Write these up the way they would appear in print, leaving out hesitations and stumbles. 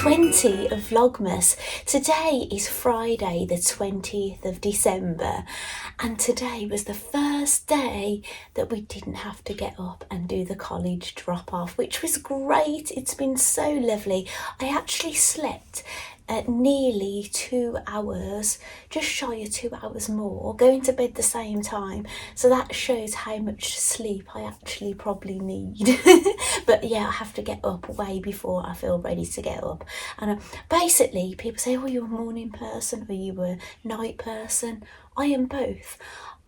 20 of Vlogmas. Today is Friday the 20th of December, and today was the first day that we didn't have to get up and do the college drop off, which was great. It's been so lovely. I actually slept at nearly 2 hours, just shy of 2 hours more, going to bed the same time. So that shows how much sleep I actually probably need. But yeah, I have to get up way before I feel ready to get up. And basically people say, oh, you're a morning person or you a night person. I am both.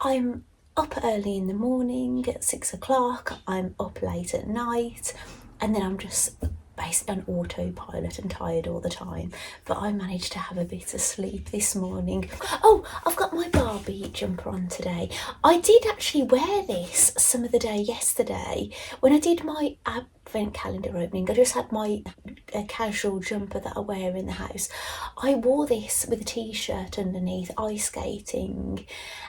I'm up early in the morning at 6 o'clock, I'm up late at night, and then I'm just based on autopilot and tired all the time. But I managed to have a bit of sleep this morning. Oh, I've got my Barbie jumper on today. I did actually wear this some of the day yesterday when I did my advent calendar opening. I just had my casual jumper that I wear in the house. I wore this with a t-shirt underneath, ice skating,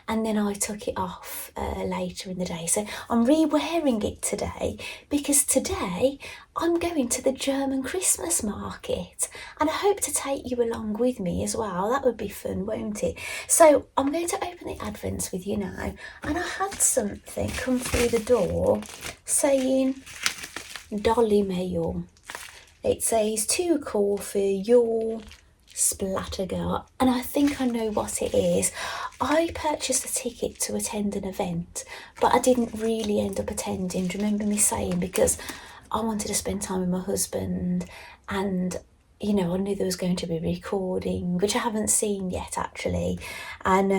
and then I took it off later in the day. So I'm re-wearing it today because today I'm going to the German Christmas market, and I hope to take you along with me as well. That would be fun, won't it? So I'm going to open the advents with you now, and I had something come through the door saying Dolly Mail. It says to call for your splatter girl, and I think I know what it is. I purchased a ticket to attend an event, but I didn't really end up attending. Do you remember me saying? Because I wanted to spend time with my husband, and you know, I knew there was going to be a recording, which I haven't seen yet actually, and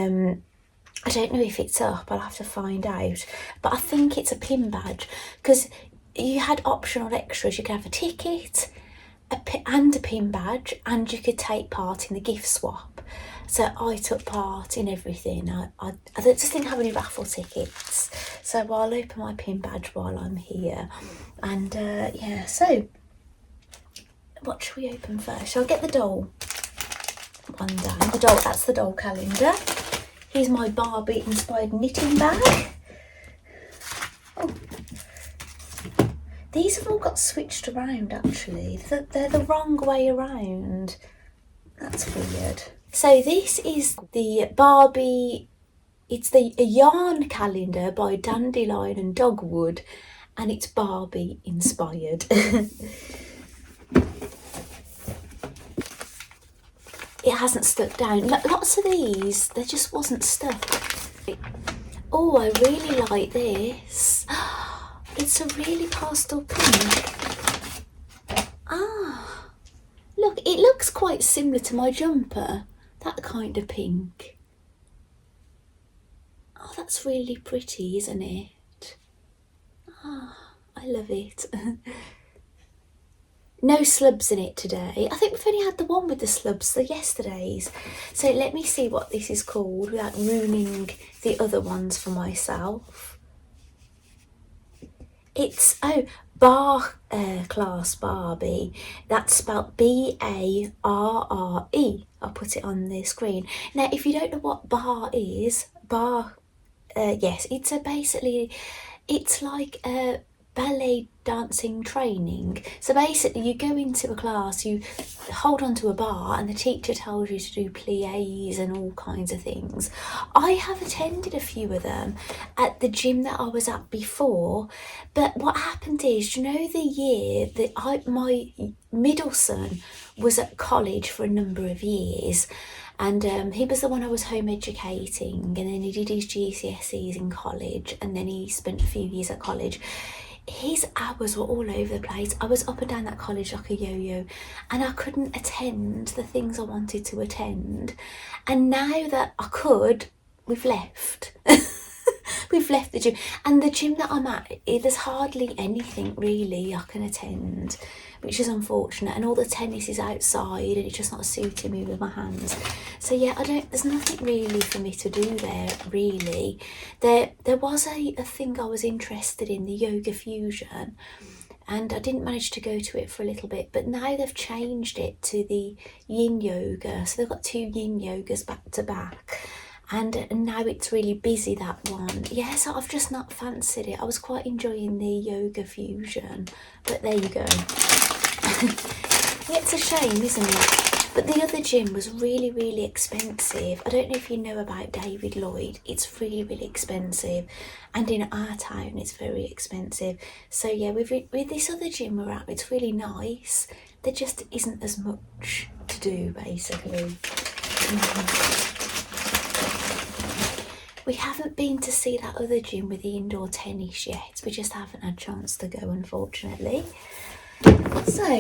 I don't know if it's up. I'll have to find out, but I think it's a pin badge, because you had optional extras. You could have a ticket and a pin badge, and you could take part in the gift swap. So I took part in everything. I just didn't have any raffle tickets, so I'll open my pin badge while I'm here. And yeah, so what should we open first? Shall I get the doll one down? The doll, that's the doll calendar. Here's my Barbie inspired knitting bag. Oh, these have all got switched around actually. They're the wrong way around. That's weird. So this is the Barbie, it's a yarn calendar by Dandelion and Dogwood, and it's Barbie inspired. It hasn't stuck down. Lots of these, there just wasn't stuck. Oh, I really like this. It's a really pastel pink. Ah, look, it looks quite similar to my jumper. That kind of pink. Oh, that's really pretty, isn't it? Ah, I love it. No slubs in it today. I think we've only had the one with the slubs, the yesterdays. So let me see what this is called without ruining the other ones for myself. It's, oh, Bar Class Barbie. That's spelled B-A-R-R-E. I'll put it on the screen. Now, if you don't know what bar is, yes, it's basically, it's like a ballet dancing training. So basically you go into a class, you hold on to a bar, and the teacher tells you to do pliés and all kinds of things. I have attended a few of them at the gym that I was at before, but what happened is, you know, the year that my middle son was at college for a number of years, and he was the one I was home educating, and then he did his GCSEs in college, and then he spent a few years at college. His hours were all over the place. I was up and down that college like a yo-yo, and I couldn't attend the things I wanted to attend. And now that I could, we've left. We've left the gym. And the gym that I'm at, there's hardly anything really I can attend, which is unfortunate. And all the tennis is outside, and it's just not suiting me with my hands. So yeah, there's nothing really for me to do there, really. There was a thing I was interested in, the yoga fusion, and I didn't manage to go to it for a little bit, but now they've changed it to the yin yoga. So they've got 2 yin yogas back to back. And now it's really busy, that one. Yes, I've just not fancied it. I was quite enjoying the yoga fusion, but there you go. It's a shame, isn't it? But the other gym was really, really expensive. I don't know if you know about David Lloyd. It's really, really expensive. And in our town, it's very expensive. So yeah, with this other gym we're at, it's really nice. There just isn't as much to do, basically. We haven't been to see that other gym with the indoor tennis yet. We just haven't had a chance to go, unfortunately. So,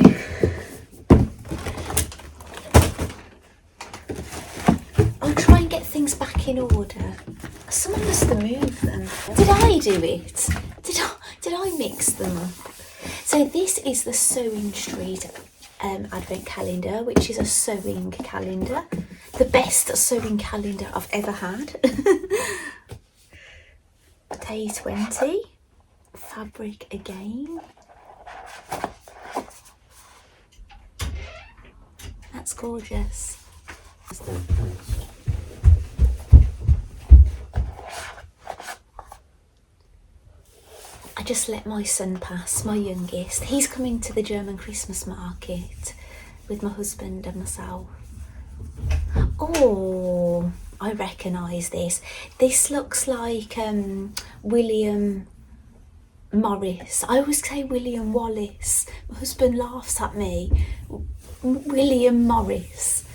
I'll try and get things back in order. Someone must have moved them. Did I do it? Did I mix them up? So this is the Sewing Street advent calendar, which is a sewing calendar. The best sewing calendar I've ever had. Day 20. Fabric again. That's gorgeous. I just let my son pass, my youngest. He's coming to the German Christmas market with my husband and myself. Oh, I recognise this. This looks like William Morris. I always say William Wallace. My husband laughs at me. William Morris.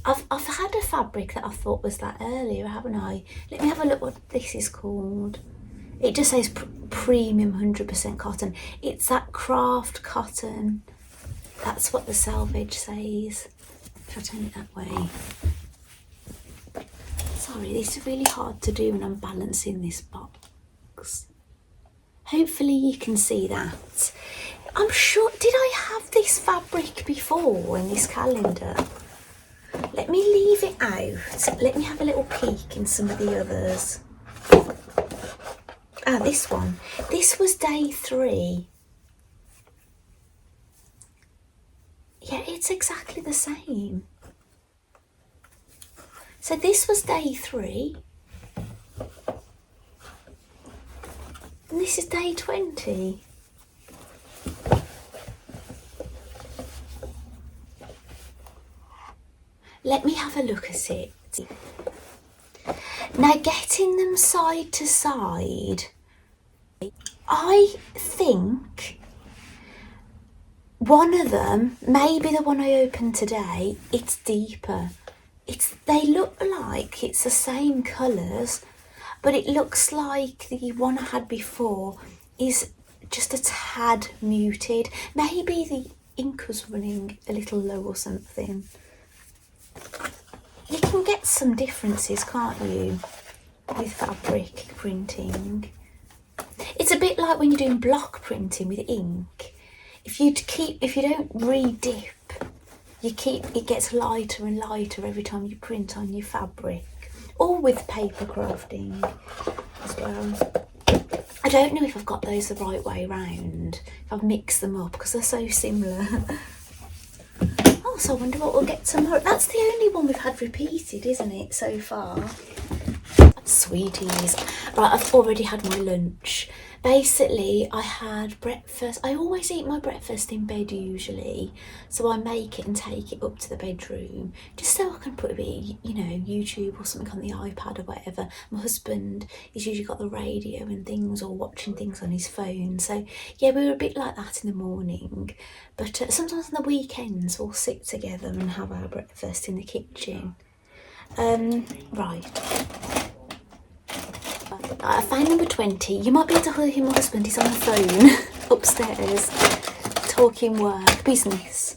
I've had a fabric that I thought was that earlier, haven't I? Let me have a look what this is called. It just says premium 100% cotton. It's that craft cotton. That's what the selvage says. If I turn it that way. Sorry, this is really hard to do when I'm balancing this box. Hopefully you can see that. I'm sure, did I have this fabric before in this calendar? Let me leave it out. Let me have a little peek in some of the others. Ah, this one. This was day 3. Yeah, it's exactly the same. So this was day 3. And this is day 20. Let me have a look at it. Now, getting them side to side, I think one of them, maybe the one I opened today, it's deeper. They look like it's the same colours, but it looks like the one I had before is just a tad muted. Maybe the ink was running a little low or something. You can get some differences, can't you, with fabric printing? It's a bit like when you're doing block printing with ink. If you don't re-dip, it gets lighter and lighter every time you print on your fabric, or with paper crafting as well. I don't know if I've got those the right way round, if I've mixed them up, because they're so similar. Oh, so I wonder what we'll get tomorrow. That's the only one we've had repeated, isn't it, so far? Sweeties. Right, I've already had my lunch. Basically, I had breakfast. I always eat my breakfast in bed usually, so I make it and take it up to the bedroom just so I can put a bit, YouTube or something on the iPad or whatever. My husband, he's usually got the radio and things, or watching things on his phone. So yeah, we were a bit like that in the morning, but sometimes on the weekends we'll sit together and have our breakfast in the kitchen. Right. I found number 20. You might be able to hear my husband. He's on the phone upstairs, talking work, business.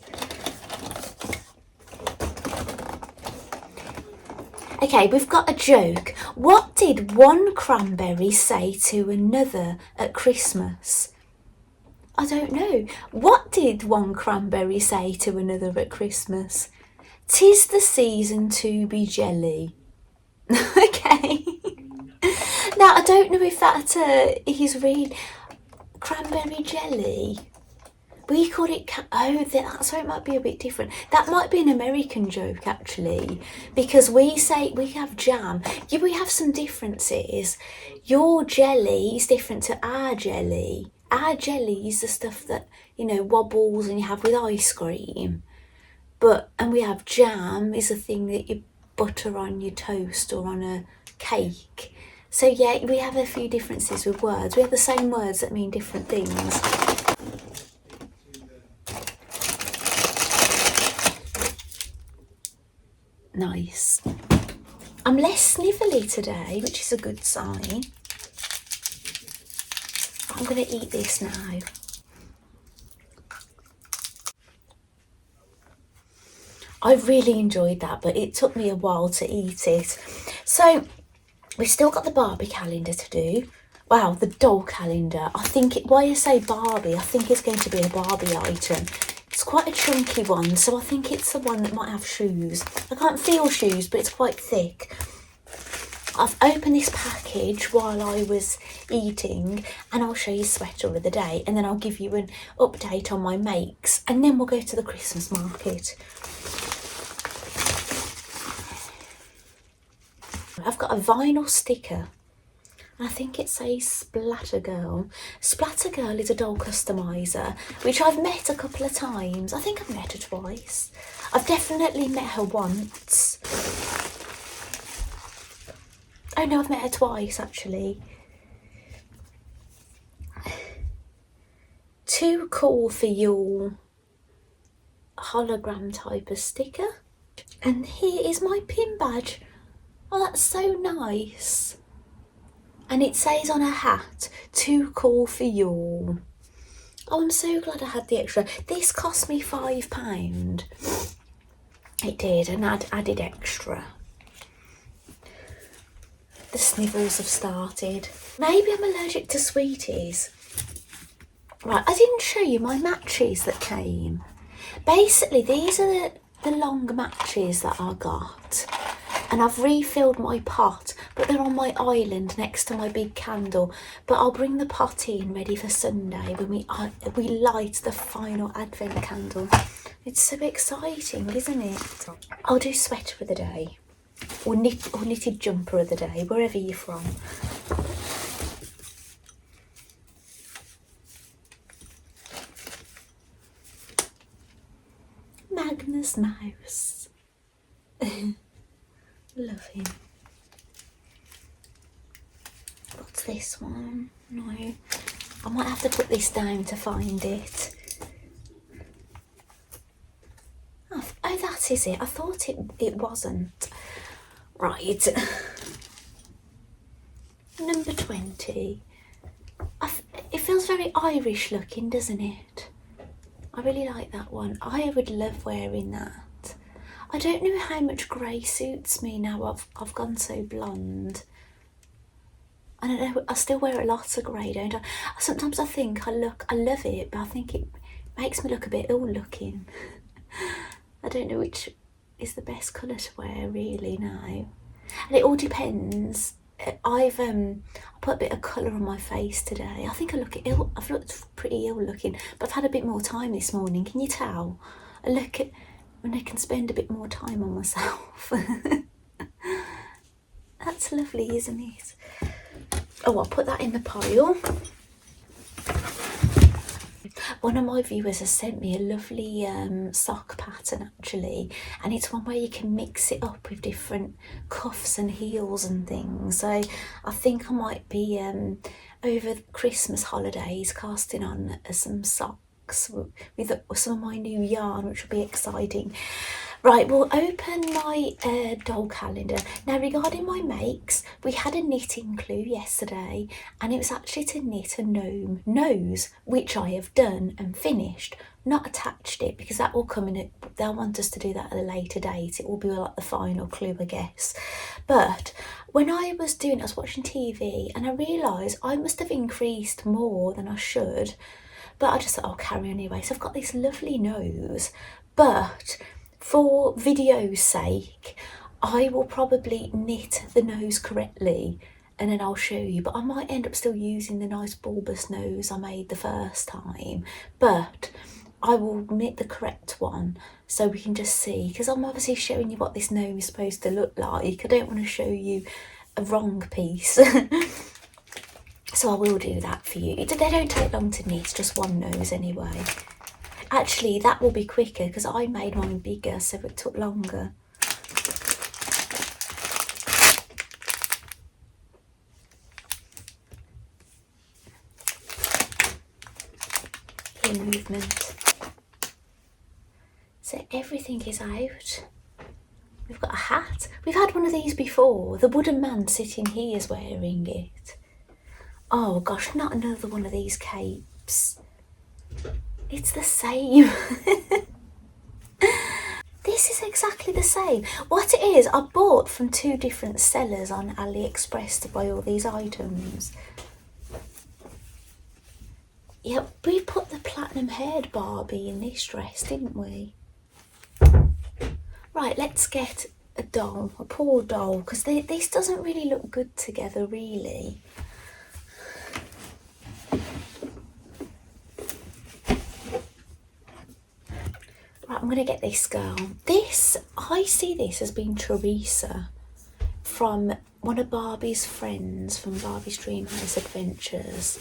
Okay, we've got a joke. What did one cranberry say to another at Christmas? I don't know. What did one cranberry say to another at Christmas? 'Tis the season to be jelly. Okay. Now, I don't know if that is real. Cranberry jelly. We call it, that's why it might be a bit different. That might be an American joke, actually, because we have jam. Yeah, we have some differences. Your jelly is different to our jelly. our jelly is the stuff that, you know, wobbles and you have with ice cream. And we have jam is a thing that you butter on your toast or on a cake. So yeah, we have a few differences with words. We have the same words that mean different things. Nice. I'm less snivelly today, which is a good sign. I'm going to eat this now. I really enjoyed that, but it took me a while to eat it. So we've still got the Barbie calendar to do. Wow, the doll calendar. I think, why I say Barbie, I think it's going to be a Barbie item. It's quite a chunky one, so I think it's the one that might have shoes. I can't feel shoes, but it's quite thick. I've opened this package while I was eating, and I'll show you sweater of the day, and then I'll give you an update on my makes, and then we'll go to the Christmas market. I've got a vinyl sticker. I think it says Splatter Girl. Splatter Girl is a doll customiser, which I've met a couple of times. I think I've met her twice. I've definitely met her once. Oh no, I've met her twice actually. Too cool for your hologram type of sticker. And here is my pin badge. Oh, that's so nice. And it says on her hat, too cool for you. Oh, I'm so glad I had the extra. This cost me £5. It did, and I'd added extra. The snivels have started. Maybe I'm allergic to sweeties. Right, I didn't show you my matches that came. Basically, these are the long matches that I got. And I've refilled my pot, but they're on my island next to my big candle. But I'll bring the pot in ready for Sunday when we light the final advent candle. It's so exciting, isn't it? I'll do sweater of the day, or knitted jumper of the day, wherever you're from. Magnus Mouse. Love him. What's this one? No. I might have to put this down to find it. Oh, that is it. I thought it wasn't. Right. Number 20. It feels very Irish looking, doesn't it? I really like that one. I would love wearing that. I don't know how much grey suits me now I've gone so blonde. I don't know, I still wear a lot of grey, don't I? Sometimes I think I love it, but I think it makes me look a bit ill looking. I don't know which is the best colour to wear really now. And it all depends. I've put a bit of colour on my face today. I think I've looked pretty ill looking, but I've had a bit more time this morning. Can you tell? I look at when I can spend a bit more time on myself. That's lovely, isn't it? Oh, I'll put that in the pile. One of my viewers has sent me a lovely sock pattern actually, and it's one where you can mix it up with different cuffs and heels and things. So I think I might be over the Christmas holidays casting on some socks with some of my new yarn, which will be exciting. Right, we'll open my doll calendar. Now, regarding my makes, we had a knitting clue yesterday, and it was actually to knit a gnome nose, which I have done and finished. Not attached it, because that will come in, they'll want us to do that at a later date. It will be like the final clue, I guess. But when I was watching TV, and I realised I must have increased more than I should, but I just thought I'll carry on anyway. So I've got this lovely nose, but for video's sake, I will probably knit the nose correctly and then I'll show you, but I might end up still using the nice bulbous nose I made the first time, but I will knit the correct one so we can just see, because I'm obviously showing you what this gnome is supposed to look like. I don't want to show you a wrong piece. So I will do that for you. They don't take long to knit, just one nose anyway. Actually, that will be quicker because I made mine bigger, so it took longer. Ear movement. So everything is out. We've got a hat. We've had one of these before. The wooden man sitting here is wearing it. Oh gosh, not another one of these capes. It's the same. This is exactly the same. What it is, I bought from 2 different sellers on AliExpress to buy all these items. Yeah, we put the platinum haired Barbie in this dress, didn't we? Right, let's get a doll, a poor doll, because this doesn't really look good together, really. Right, I'm going to get this girl. I see this as being Teresa from one of Barbie's friends from Barbie's Dreamhouse Adventures.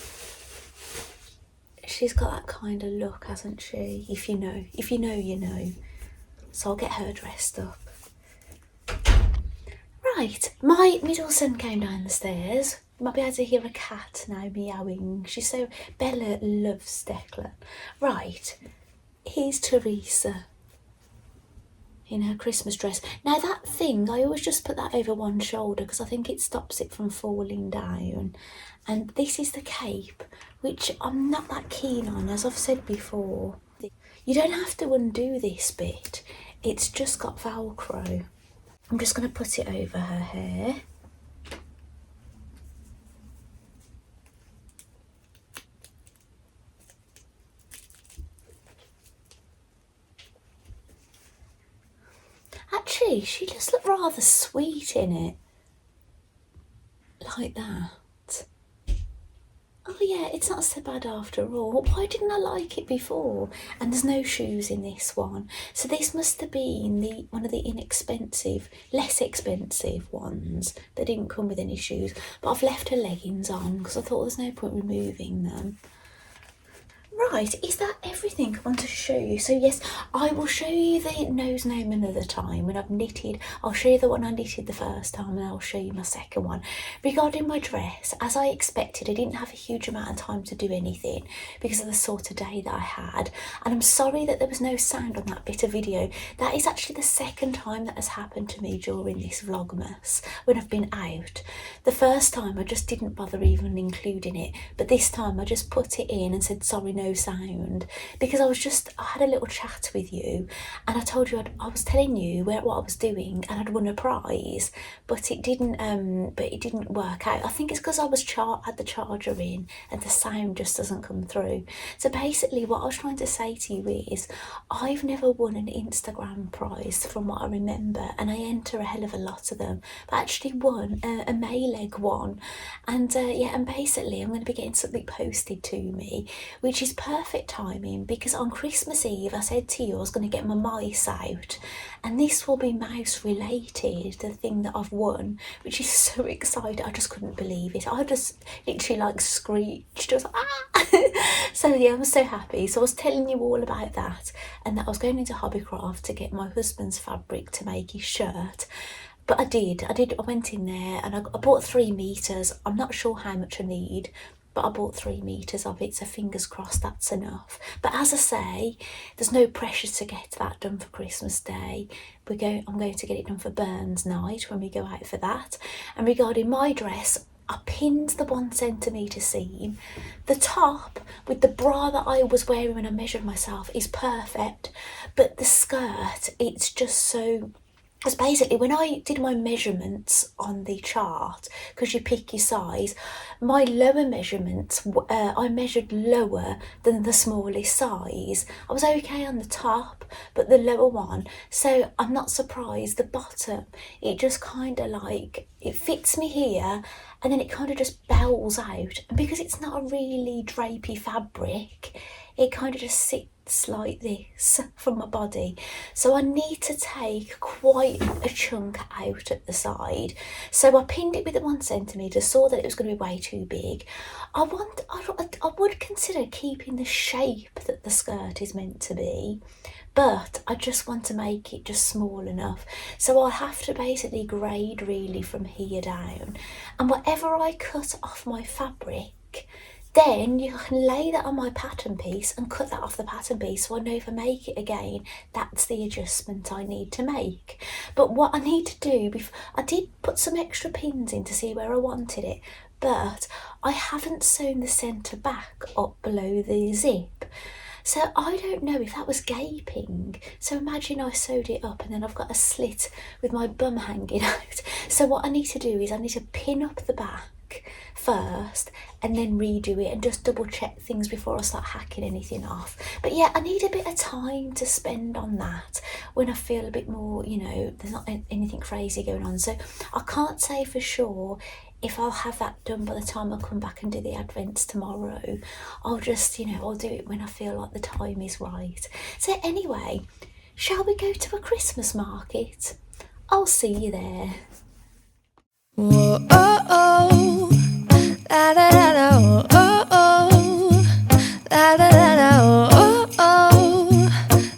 She's got that kind of look, hasn't she? If you know, you know. So I'll get her dressed up. Right, my middle son came down the stairs. You might be able to hear a cat now meowing. Bella loves Declan. Right, here's Teresa in her Christmas dress. Now that thing, I always just put that over one shoulder because I think it stops it from falling down. And this is the cape, which I'm not that keen on, as I've said before. You don't have to undo this bit. It's just got Velcro. I'm just going to put it over her hair. Actually, she just looked rather sweet in it. Like that. Oh yeah, it's not so bad after all. Why didn't I like it before? And there's no shoes in this one. So this must have been one of the inexpensive, less expensive ones that didn't come with any shoes. But I've left her leggings on because I thought there's no point removing them. Right, is that everything I want to show you? So yes, I will show you the nose gnome another time when I've knitted. I'll show you the one I knitted the first time and I'll show you my second one. Regarding my dress, as I expected, I didn't have a huge amount of time to do anything because of the sort of day that I had. And I'm sorry that there was no sound on that bit of video. That is actually the second time that has happened to me during this Vlogmas when I've been out. The first time I just didn't bother even including it, but this time I just put it in and said sorry, no sound, because I had a little chat with you and I told you I was telling you what I was doing and I'd won a prize, but it didn't work out. I think it's because I had the charger in and the sound just doesn't come through. So basically what I was trying to say to you is I've never won an Instagram prize from what I remember, and I enter a hell of a lot of them, but I actually won a May leg one, and yeah, and basically I'm going to be getting something posted to me, which is perfect timing because on Christmas Eve I said to you I was going to get my mice out, and this will be mouse related, the thing that I've won, which is so exciting. I just couldn't believe it. I just literally like screeched. I was like, ah! So yeah, I was so happy. So I was telling you all about that, and that I was going into Hobbycraft to get my husband's fabric to make his shirt. But I went in there and I bought 3 meters. I'm not sure how much I need, but I bought 3 meters of it, so fingers crossed that's enough. But as I say, there's no pressure to get that done for Christmas Day. I'm going to get it done for Burns night when we go out for that. And regarding my dress, I pinned the 1 centimetre seam. The top with the bra that I was wearing when I measured myself is perfect, but the skirt, it's just so... Because basically when I did my measurements on the chart, because you pick your size, my lower measurements, I measured lower than the smallest size. I was okay on the top, but the lower one, so I'm not surprised. The bottom, it just kind of like, it fits me here, and then it kind of just bells out. And because it's not a really drapey fabric, it kind of just bits like this from my body, so I need to take quite a chunk out at the side. So I pinned it with the 1 centimetre, saw that it was going to be way too big. I would consider keeping the shape that the skirt is meant to be, but I just want to make it just small enough. So I'll have to basically grade really from here down, and whatever I cut off my fabric, then you can lay that on my pattern piece and cut that off the pattern piece, so I know if I make it again, that's the adjustment I need to make. But what I need to do, I did put some extra pins in to see where I wanted it, but I haven't sewn the centre back up below the zip. So I don't know if that was gaping. So imagine I sewed it up and then I've got a slit with my bum hanging out. So what I need to do is I need to pin up the back first and then redo it and just double check things before I start hacking anything off. But yeah, I need a bit of time to spend on that when I feel a bit more, you know, there's not anything crazy going on. So I can't say for sure if I'll have that done by the time I come back and do the advents tomorrow. I'll just, you know, I'll do it when I feel like the time is right. So anyway, shall we go to a Christmas market? I'll see you there. Whoa, oh, oh, la da da da, oh, oh, la da da da, oh, oh,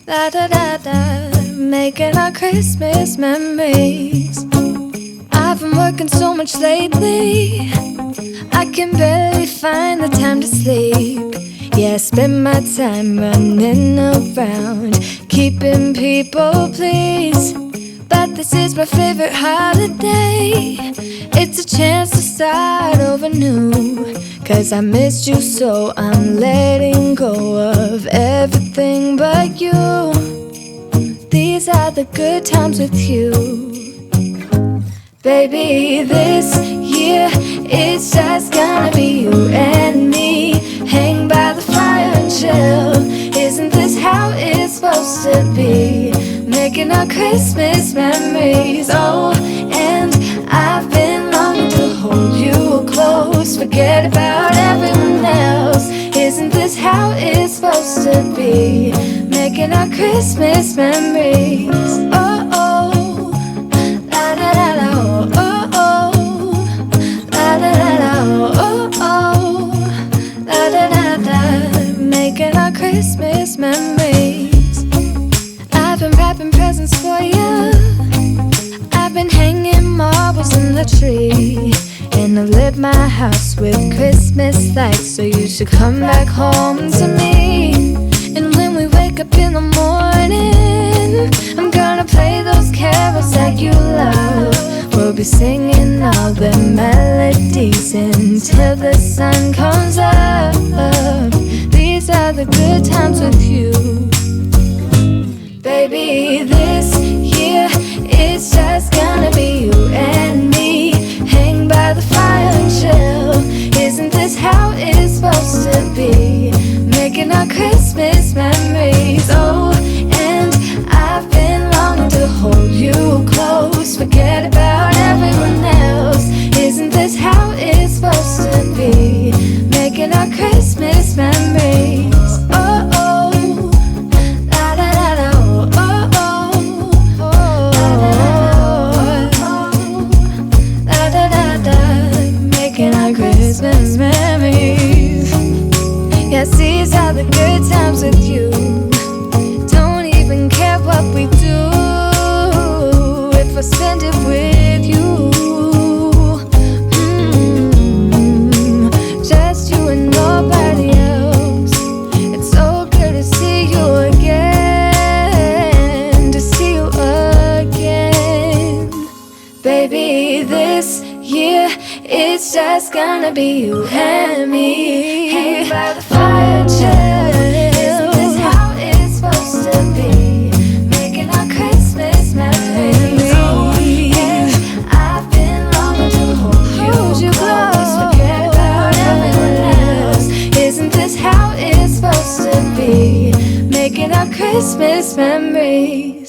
la da da da, making our Christmas memories. I've been working so much lately, I can barely find the time to sleep. Yeah, I spend my time running around, keeping people pleased. But this is my favorite holiday, it's a chance to start over new. Cause I missed you, so I'm letting go of everything but you. These are the good times with you. Baby, this year it's just gonna be you and me. Hang by the fire and chill. Isn't this how it's supposed to be? Making our Christmas memories. Oh, and I've been longing to hold you close. Forget about everyone else. Isn't this how it's supposed to be? Making our Christmas memories. Oh, oh. Making our Christmas memories. I've been wrapping presents for you. I've been hanging marbles in the tree, and I've lit my house with Christmas lights. So you should come back home to me. And when we wake up in the morning, I'm gonna play those carols that you love. We'll be singing all the melodies until the sun comes up. These are the good times with you. Baby, this year it's just gonna be you and me. Hang by the fire and chill. Isn't this how it's supposed to be? Making our Christmas memories. Oh, and I've been longing to hold you close. Forget about everyone else. Isn't this how it's supposed to be? Making our Christmas memories. Oh, oh, la da da da, oh, oh, oh, la da da da, making our Christmas memories. Yes, these are the good times with you. Don't even care what we do if I spend it with you. Just you and nobody else. It's so good to see you again, to see you again. Baby, this year it's just gonna be you and me. Hang by the fire, chill. Isn't this how it's supposed to be? Making our Christmas memories. Oh, yeah. I've been longing to hold you close. Forget about everyone else. Isn't this how it's supposed to be? Making our Christmas memories.